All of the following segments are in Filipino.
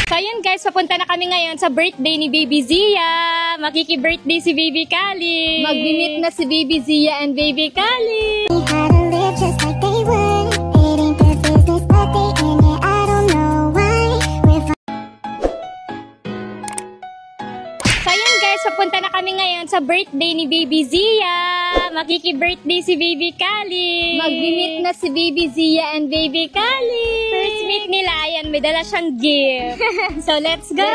So ayun guys, papunta na kami ngayon sa birthday ni Baby Zia. Makiki-birthday si Baby Kali. Mag-meet na si Baby Zia and Baby Kali. So ayun guys, papunta na kami ngayon sa birthday ni Baby Zia. Makiki-birthday si Baby Kali. Mag-meet na si Baby Zia and Baby Kali. First meet nila, ayan, may dala siyang gift. So let's go!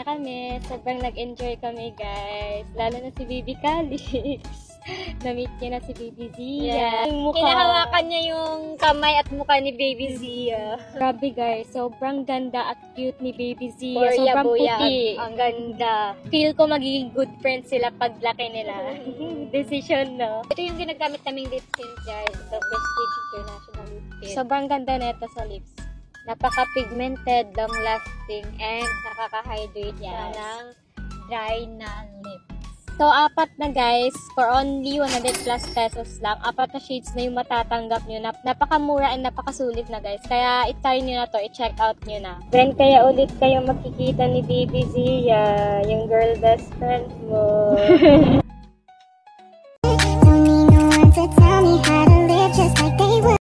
Kami. Sobrang nag-enjoy kami guys. Lalo na si Baby Calix. Na-meet niya na si Baby Zia. Hinahawakan niya yung kamay at mukha ni Baby Zia. Grabe guys, sobrang ganda at cute ni Baby Zia. Sobrang puti. Ang ganda. Feel ko magiging good friends sila paglaki nila. Decision, no? Ito yung ginagamit naming lip tint guys. So, Prestige International Lip Tint. Sobrang ganda nito sa lips. Napaka-pigmented, long-lasting, and nakaka-hydrate siya ng dry na lips. So, 4 na guys, for only 100 plus pesos lang. 4 na shades na yung matatanggap nyo. Napakamura and napakasulit na guys. Kaya i-try nyo na to, i-check out nyo na. Then, kaya ulit kayo makikita ni Baby Zia, yung girl best friend mo.